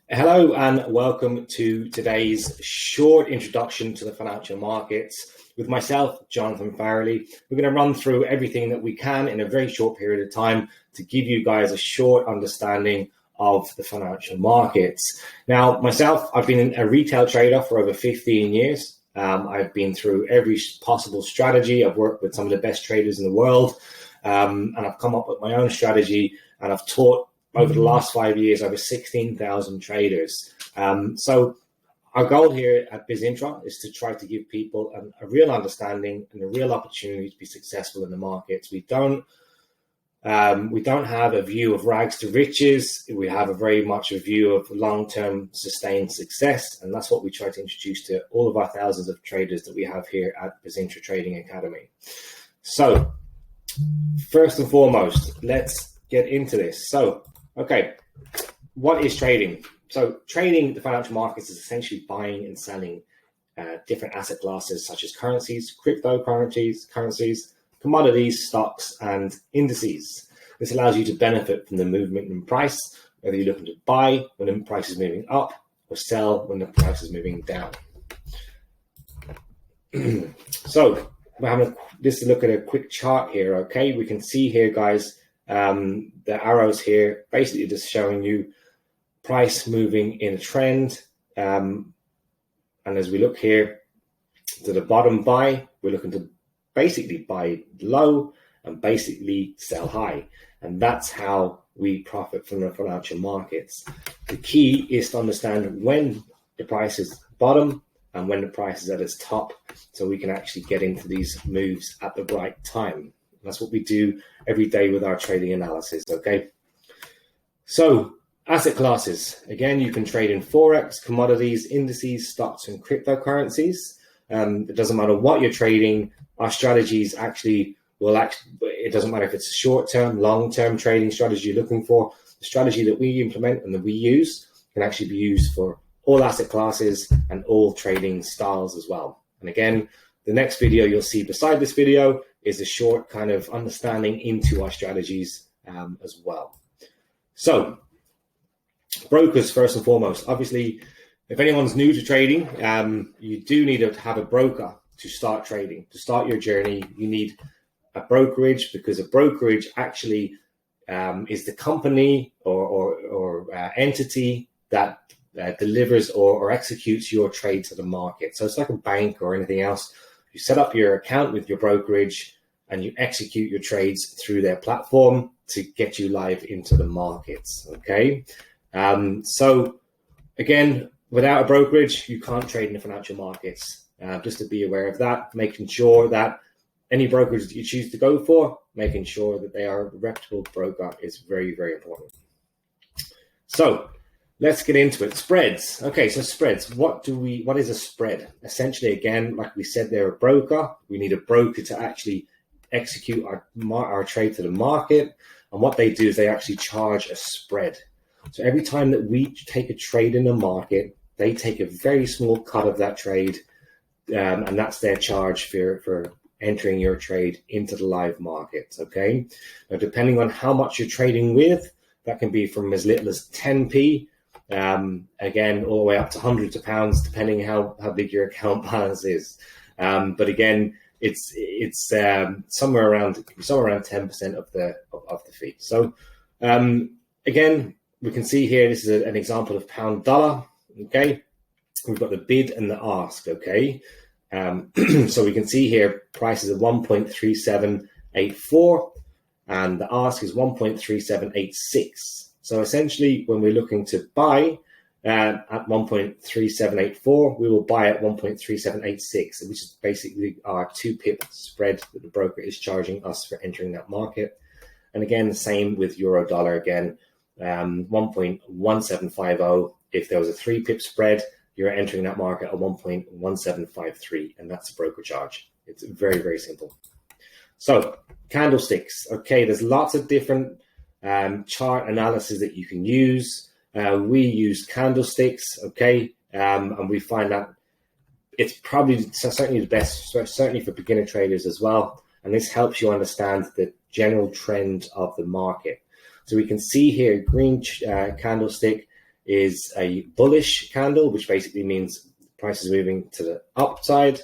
Hello and welcome to today's short introduction to the financial markets with myself, Jonathan Farrelly. We're going to run through everything that we can in a very short period of time to give you guys a short understanding of the financial markets. Now, myself, I've been a retail trader for over 15 years. I've been through every possible strategy. I've worked with some of the best traders in the world, and I've come up with my own strategy, and I've taught over the last 5 years, over 16,000 traders. So our goal here at Bizintra is to try to give people a real understanding and a real opportunity to be successful in the markets. We don't have a view of rags to riches. We have a very much a view of long-term sustained success. And that's what we try to introduce to all of our thousands of traders that we have here at Bizintra Trading Academy. So first and foremost, let's get into this. So, okay, what is trading? So trading the financial markets is essentially buying and selling different asset classes such as currencies, cryptocurrencies, commodities, stocks, and indices. This allows you to benefit from the movement in price, whether you're looking to buy when the price is moving up or sell when the price is moving down. So we're having this look at a quick chart here, okay? We can see here, guys, the arrows here basically just showing you price moving in a trend. And as we look here to the bottom buy, we're looking to basically buy low and basically sell high. And that's how we profit from the financial markets. The key is to understand when the price is bottom and when the price is at its top, so we can actually get into these moves at the right time. That's what we do every day with our trading analysis, okay? So asset classes, again, you can trade in Forex, commodities, indices, stocks, and cryptocurrencies. It doesn't matter what you're trading. Our strategies it doesn't matter if it's a short-term, long-term trading strategy you're looking for. The strategy that we implement and that we use can actually be used for all asset classes and all trading styles as well. And again, the next video you'll see beside this video is a short kind of understanding into our strategies as well. So brokers, first and foremost, obviously, if anyone's new to trading, you do need to have a broker to start trading. To start your journey, you need a brokerage, because a brokerage actually is the company or entity that delivers or executes your trade to the market. So it's like a bank or anything else. You set up your account with your brokerage and you execute your trades through their platform to get you live into the markets, okay? So again, without a brokerage, you can't trade in the financial markets. Just to be aware of that, making sure that any brokerage that you choose to go for, making sure that they are a reputable broker is very, very important. So let's get into it. Spreads. Okay, so spreads. What is a spread? Essentially, again, like we said, they're a broker. We need a broker to actually execute our trade to the market. And what they do is they actually charge a spread. So every time that we take a trade in the market, they take a very small cut of that trade, and that's their charge for entering your trade into the live markets, okay? Now, depending on how much you're trading with, that can be from as little as 10p, again, all the way up to hundreds of pounds, depending how big your account balance is. But again, it's somewhere around 10% of the fee. So again, we can see here, this is an example of pound dollar, okay? We've got the bid and the ask, okay? So we can see here, prices are 1.3784 and the ask is 1.3786. So essentially, when we're looking to buy at 1.3784, we will buy at 1.3786, which is basically our 2-pip spread that the broker is charging us for entering that market. And again, the same with euro dollar again, 1.1750. If there was a 3-pip spread, you're entering that market at 1.1753, and that's a broker charge. It's very, very simple. So candlesticks. Okay, there's lots of different chart analysis that you can use. We use candlesticks, okay, and we find that it's probably certainly the best, certainly for beginner traders as well. And this helps you understand the general trend of the market. So we can see here, green candlestick is a bullish candle, which basically means price is moving to the upside.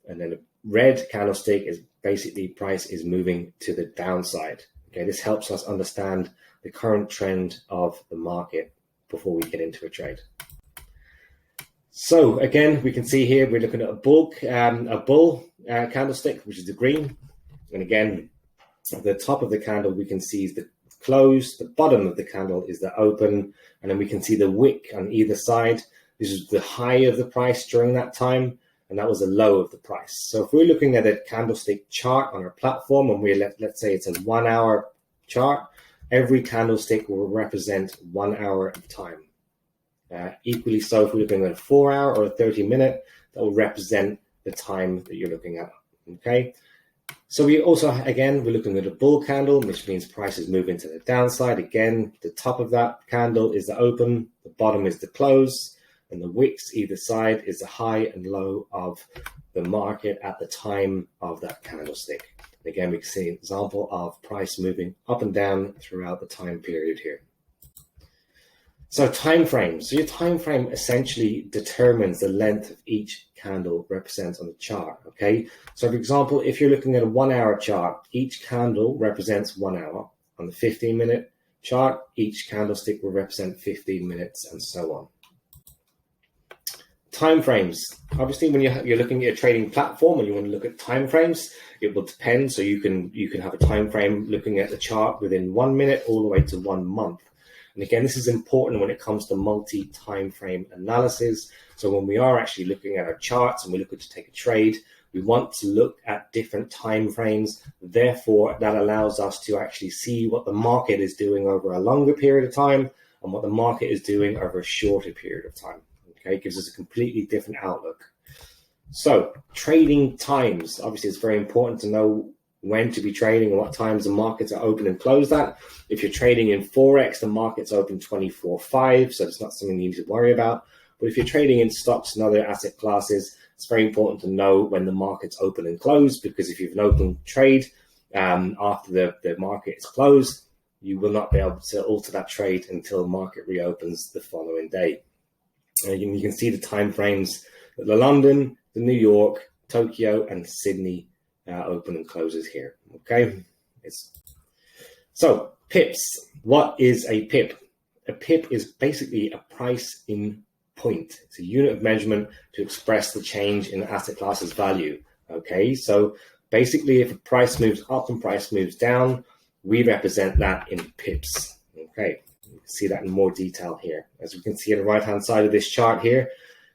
And then a red candlestick is basically price is moving to the downside. Okay, this helps us understand the current trend of the market before we get into a trade. So again, we can see here we're looking at a bull candlestick, which is the green. And again, the top of the candle we can see is the close, the bottom of the candle is the open, and then we can see the wick on either side. This is the high of the price during that time, and that was the low of the price. So if we're looking at a candlestick chart on our platform, and let's say it's a 1 hour chart, every candlestick will represent 1 hour of time. Equally so, if we're looking at a 4 hour or a 30-minute, that will represent the time that you're looking at. Okay. So we also, again, we're looking at a bull candle, which means price is moving to the downside. Again, the top of that candle is the open, the bottom is the close, and the wicks either side is the high and low of the market at the time of that candlestick. And again, we can see an example of price moving up and down throughout the time period here. So time frames. So your time frame essentially determines the length of each candle represents on the chart. Okay. So for example, if you're looking at a 1 hour chart, each candle represents 1 hour. On the 15-minute chart, each candlestick will represent 15 minutes, and so on. Time frames. Obviously, when you're looking at a trading platform and you want to look at time frames, it will depend. So you can have a time frame looking at the chart within 1 minute all the way to 1 month. And again, this is important when it comes to multi-time frame analysis. So when we are actually looking at our charts and we're looking to take a trade, we want to look at different time frames. Therefore, that allows us to actually see what the market is doing over a longer period of time and what the market is doing over a shorter period of time. Okay, it gives us a completely different outlook. So trading times, obviously it's very important to know when to be trading and what times the markets are open and closed at. If you're trading in Forex, the market's open 24/5, so it's not something you need to worry about. But if you're trading in stocks and other asset classes, it's very important to know when the market's open and closed, because if you have an open trade after the market is closed, you will not be able to alter that trade until the market reopens the following day. And you can see the time frames that the London, the New York, Tokyo, and Sydney open and closes here. Okay. So pips. What is a pip? A pip is basically a price in point. It's a unit of measurement to express the change in the asset class's value. Okay. So basically, if a price moves up and price moves down, we represent that in pips. Okay. You can see that in more detail here. As we can see on the right-hand side of this chart here,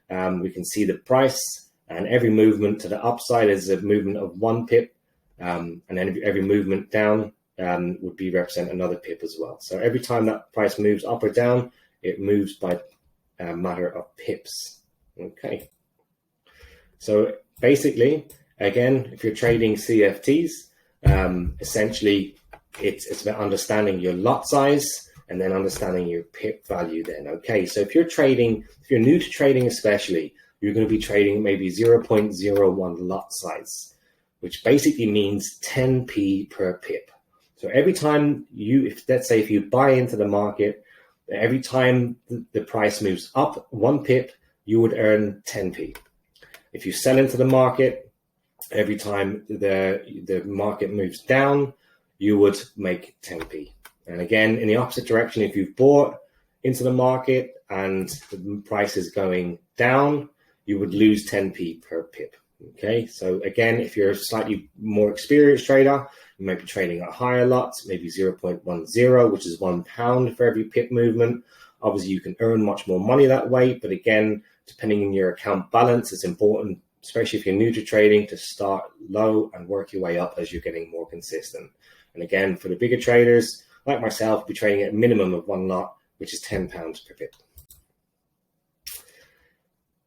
we can see the price. And every movement to the upside is a movement of 1 pip. And then every movement down would be represent another pip as well. So every time that price moves up or down, it moves by a matter of pips. Okay. So basically, again, if you're trading CFTs, essentially it's about understanding your lot size and then understanding your pip value then. Okay. So if you're new to trading especially, you're going to be trading maybe 0.01 lot size, which basically means 10p per pip. So every time let's say if you buy into the market, every time the price moves up 1 pip, you would earn 10p. If you sell into the market, every time the market moves down, you would make 10p. And again, in the opposite direction, if you've bought into the market and the price is going down, you would lose 10p per pip. Okay, so again, if you're a slightly more experienced trader, you might be trading at higher lots, maybe 0.10, which is £1 for every pip movement. Obviously, you can earn much more money that way. But again, depending on your account balance, it's important, especially if you're new to trading, to start low and work your way up as you're getting more consistent. And again, for the bigger traders, like myself, be trading at a minimum of 1 lot, which is £10 per pip.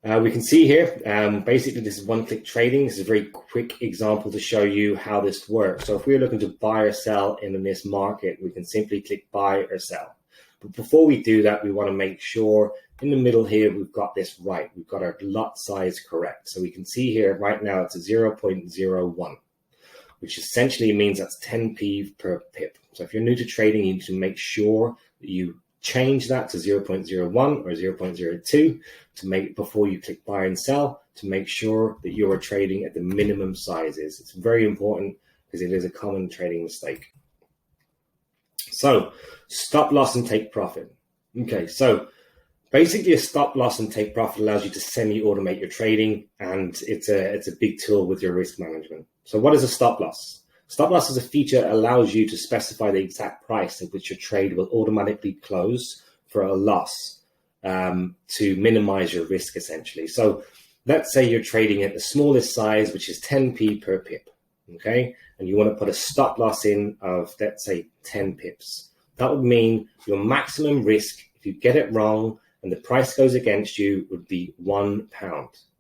We can see here, basically this is one-click trading. This is a very quick example to show you how this works. So if we're looking to buy or sell in this market, we can simply click buy or sell. But before we do that, we want to make sure in the middle here, we've got this right. We've got our lot size correct. So we can see here right now, it's a 0.01, which essentially means that's 10p per pip. So if you're new to trading, you need to make sure that you change that to 0.01 or 0.02 to make before you click buy and sell, to make sure that you are trading at the minimum sizes. It's very important because it is a common trading mistake. So stop loss and take profit. Okay, so basically a stop loss and take profit allows you to semi-automate your trading, and it's a big tool with your risk management. So what is a stop loss? Stop loss is a feature that allows you to specify the exact price at which your trade will automatically close for a loss, to minimize your risk essentially. So let's say you're trading at the smallest size, which is 10p per pip, okay? And you want to put a stop loss in of, let's say, 10 pips. That would mean your maximum risk, if you get it wrong and the price goes against you, would be £1.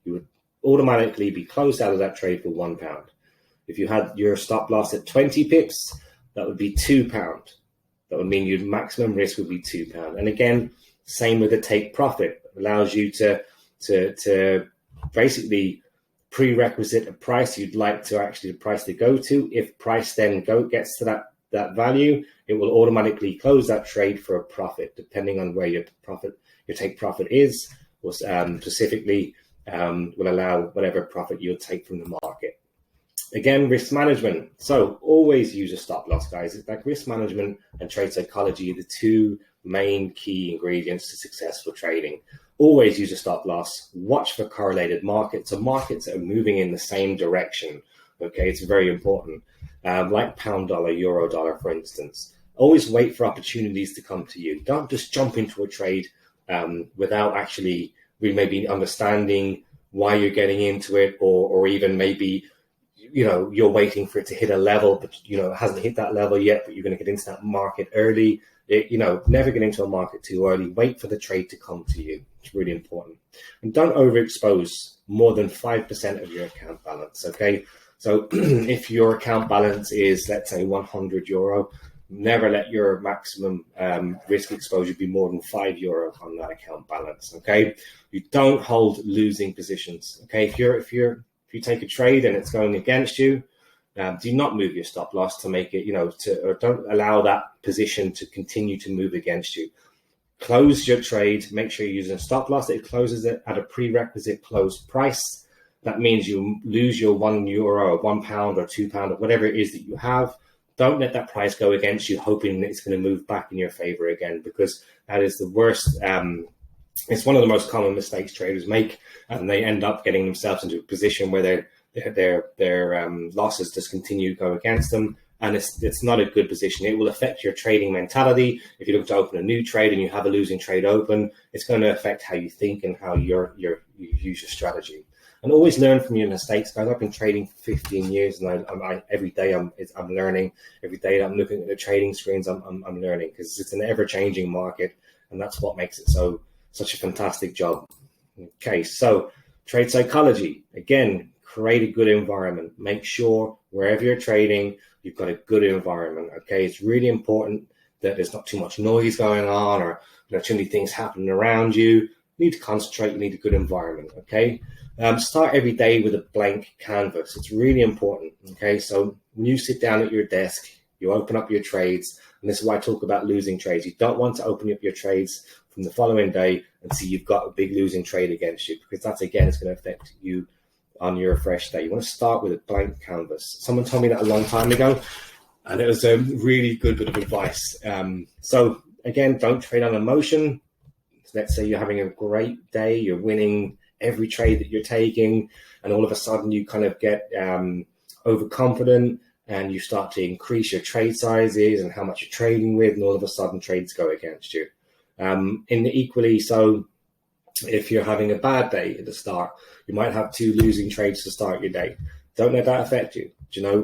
You would automatically be closed out of that trade for £1. If you had your stop loss at 20 pips, that would be £2. That would mean your maximum risk would be £2. And again, same with the take profit. It allows you to basically prerequisite a price you'd like to actually the price to go to. If price then gets to that value, it will automatically close that trade for a profit, depending on where your take profit is, or specifically will allow whatever profit you'll take from the market. Again, risk management. So always use a stop loss, guys. It's like risk management and trade psychology are the two main key ingredients to successful trading. Always use a stop loss. Watch for correlated markets, so markets that are moving in the same direction. Okay, it's very important. Like pound dollar, euro dollar, for instance. Always wait for opportunities to come to you. Don't just jump into a trade without actually maybe understanding why you're getting into it, or even maybe you're waiting for it to hit a level, but it hasn't hit that level yet, but you're going to get into that market early. Never get into a market too early. Wait for the trade to come to you. It's really important. And don't overexpose more than 5% of your account balance, okay? So if your account balance is, let's say, €100, never let your maximum risk exposure be more than €5 on that account balance, okay? You don't hold losing positions, okay? If you take a trade and it's going against you, do not move your stop loss to make it, or don't allow that position to continue to move against you. Close your trade. Make sure you're using a stop loss. It closes it at a prerequisite closed price. That means you lose your €1 or £1 or £2 or whatever it is that you have. Don't let that price go against you, hoping that it's going to move back in your favor again, because that is the worst. It's one of the most common mistakes traders make, and they end up getting themselves into a position where their losses just continue to go against them, and it's not a good position. It will affect your trading mentality. If you look to open a new trade and you have a losing trade open, it's going to affect how you think and how you use your strategy. And always learn from your mistakes, guys. I've been trading for 15 years, and every day I'm learning. Every day that I'm looking at the trading screens, I'm learning, because it's an ever-changing market, and that's what makes it such a fantastic job. Okay, so trade psychology. Again, create a good environment. Make sure wherever you're trading, you've got a good environment. Okay, it's really important that there's not too much noise going on, or too many things happening around you. You need to concentrate. You need a good environment. Okay, start every day with a blank canvas. It's really important. Okay, so when you sit down at your desk, you open up your trades, and this is why I talk about losing trades. You don't want to open up your trades from the following day and see you've got a big losing trade against you, because that's, again, it's going to affect you on your fresh day. You want to start with a blank canvas. Someone told me that a long time ago, and it was a really good bit of advice. So again, don't trade on emotion. Let's say you're having a great day, you're winning every trade that you're taking, and all of a sudden you kind of get overconfident, and you start to increase your trade sizes and how much you're trading with, and all of a sudden trades go against you. Equally so, if you're having a bad day at the start, you might have 2 losing trades to start your day. Don't let that affect you.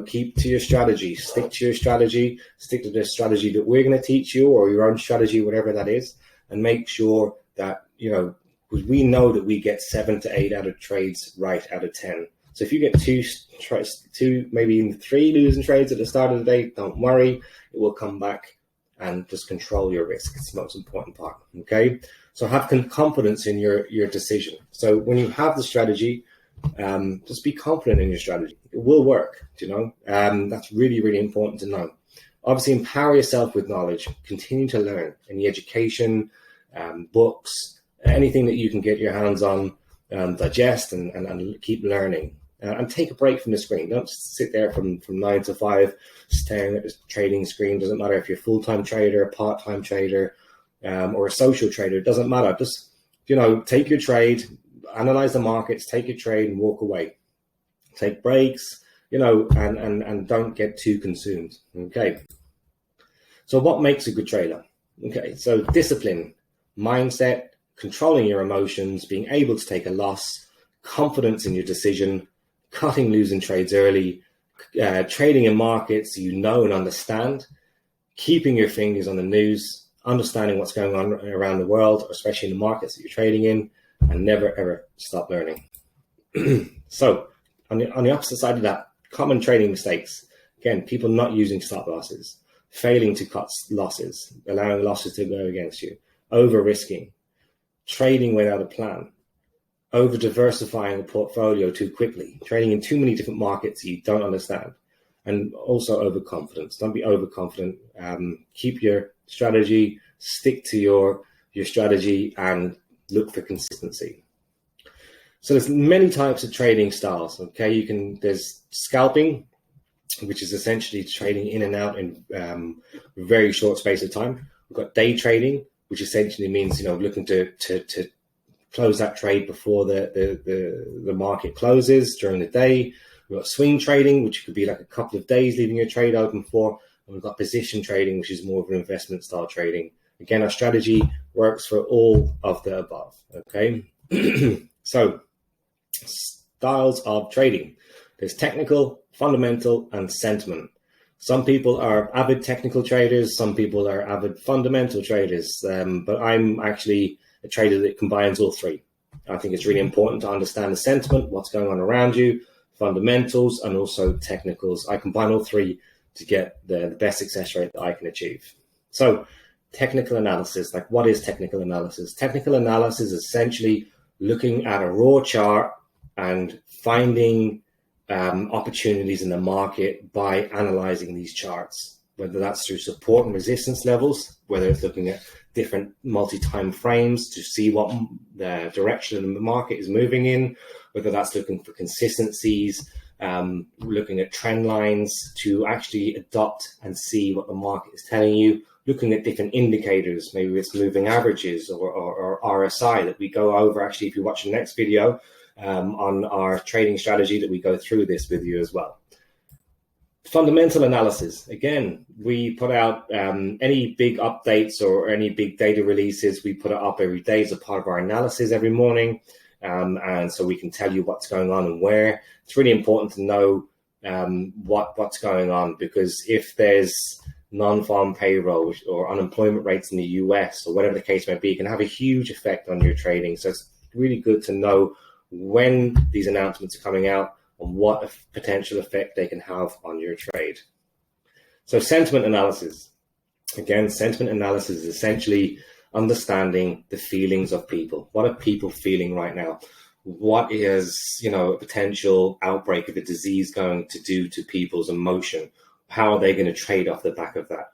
Keep to your strategy, stick to your strategy, stick to the strategy that we're going to teach you, or your own strategy, whatever that is, and make sure that, because we know that we get 7 to 8 out of trades right out of 10. So if you get 2, maybe even 3 losing trades at the start of the day, don't worry, it will come back, and just control your risk. It's the most important part. Okay, so have confidence in your decision. So when you have the strategy, just be confident in your strategy. It will work. That's really, really important to know. obviously empower yourself with knowledge, continue to learn, any education, books, anything that you can get your hands on, digest and keep learning. And take a break from the screen. Don't sit there from 9 to 5 staring at the trading screen. Doesn't matter if you're a full-time trader, a part-time trader, or a social trader. It doesn't matter. Just, take your trade, analyze the markets, take your trade and walk away. Take breaks, and don't get too consumed. Okay. So what makes a good trader? Okay. So discipline, mindset, controlling your emotions, being able to take a loss, confidence in your decision, cutting losing trades early, trading in markets and understand, keeping your fingers on the news, understanding what's going on around the world, especially in the markets that you're trading in, and never ever stop learning. So on the opposite side of that, common trading mistakes. Again, people not using stop losses, failing to cut losses, allowing losses to go against you, over risking, trading without a plan, over diversifying the portfolio too quickly, trading in too many different markets you don't understand, and also overconfidence. Don't be overconfident. Keep your strategy, stick to your strategy, and look for consistency. So there's many types of trading styles. Okay, there's scalping, which is essentially trading in and out in very short space of time. We've got day trading, which essentially means looking to close that trade before the market closes during the day. We've got swing trading, which could be like a couple of days leaving your trade open for. And we've got position trading, which is more of an investment style trading. Again, our strategy works for all of the above. Okay. So styles of trading. There's technical, fundamental, and sentiment. Some people are avid technical traders. Some people are avid fundamental traders. But I'm actually a trader that combines all three. I think it's really important to understand the sentiment, what's going on around you, fundamentals, and also technicals. I combine all three to get the best success rate that I can achieve. So technical analysis, like what is technical analysis? Technical analysis is essentially looking at a raw chart and finding opportunities in the market by analyzing these charts, whether that's through support and resistance levels, whether it's looking at different multi-time frames to see what the direction of the market is moving in, whether that's looking for consistencies, looking at trend lines to actually adopt and see what the market is telling you, looking at different indicators, maybe it's moving averages or RSI that we go over. Actually, if you watch the next video on our trading strategy, that we go through this with you as well. Fundamental analysis. Again, we put out any big updates or any big data releases, we put it up every day as a part of our analysis every morning. And so we can tell you what's going on and where. It's really important to know what's going on, because if there's non-farm payroll or unemployment rates in the US or whatever the case may be, it can have a huge effect on your trading. So it's really good to know when these announcements are coming out and what potential effect they can have on your trade. So sentiment analysis. Again, sentiment analysis is essentially understanding the feelings of people. What are people feeling right now? What is, a potential outbreak of a disease going to do to people's emotion? How are they going to trade off the back of that?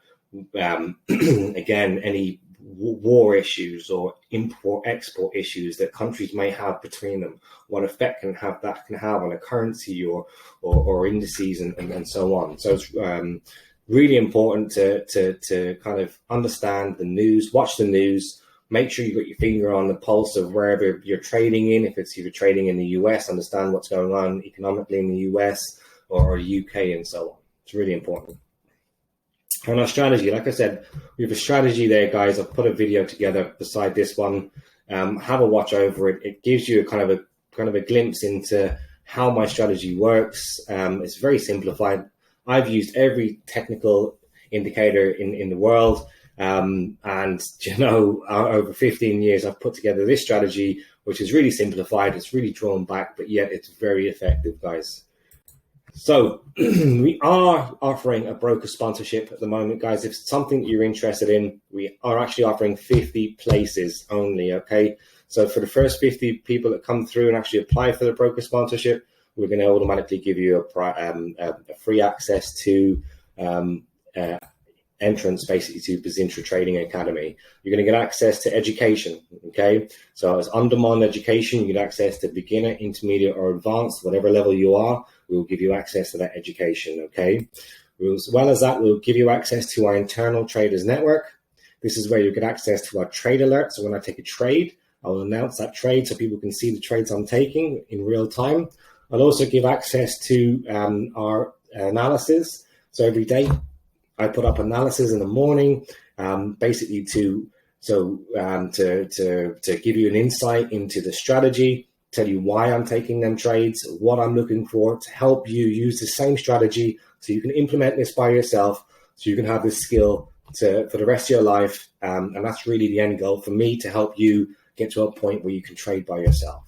Again, any war issues or import-export issues that countries may have between them, what effect that can have on a currency or indices and so on. So it's really important to kind of understand the news, watch the news, make sure you got your finger on the pulse of wherever you're trading in. If you're trading in the US, understand what's going on economically in the US or UK and so on. It's really important. And our strategy, like I said, we have a strategy there, guys. I've put a video together beside this one. Have a watch over it. It gives you a kind of a glimpse into how my strategy works. It's very simplified. I've used every technical indicator in the world. And, over 15 years, I've put together this strategy, which is really simplified. It's really drawn back, but yet it's very effective, guys. So we are offering a broker sponsorship at the moment, guys. If it's something that you're interested in, we are actually offering 50 places only, okay? So for the first 50 people that come through and actually apply for the broker sponsorship, we're going to automatically give you a free access to entrance basically to Bizintra Trading Academy. You're going to get access to education, okay? So as on-demand education, you get access to beginner, intermediate, or advanced, whatever level you are, we will give you access to that education, okay? As well as that, we'll give you access to our internal traders network. This is where you get access to our trade alerts. So when I take a trade, I will announce that trade so people can see the trades I'm taking in real time. I'll also give access to our analysis. So every day I put up analysis in the morning, basically to give you an insight into the strategy, tell you why I'm taking them trades, what I'm looking for, to help you use the same strategy so you can implement this by yourself, so you can have this skill for the rest of your life. And that's really the end goal for me, to help you get to a point where you can trade by yourself.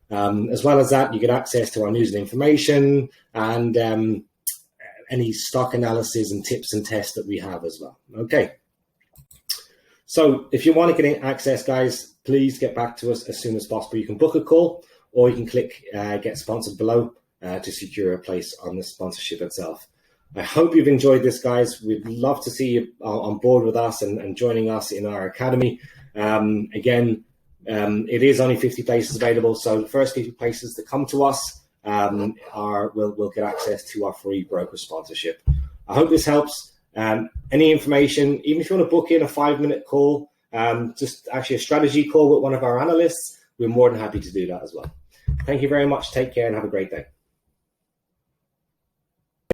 As well as that, you get access to our news and information and any stock analysis and tips and tests that we have as well. Okay. So if you want to get access, guys, please get back to us as soon as possible. You can book a call, or you can click get sponsored below to secure a place on the sponsorship itself. I hope you've enjoyed this, guys. We'd love to see you on board with us and joining us in our academy. Again, it is only 50 places available, so the first 50 places that come to us will get access to our free broker sponsorship. I hope this helps. Any information, even if you want to book in a 5-minute call, just actually a strategy call with one of our analysts, we're more than happy to do that as well. Thank you very much. Take care and have a great day.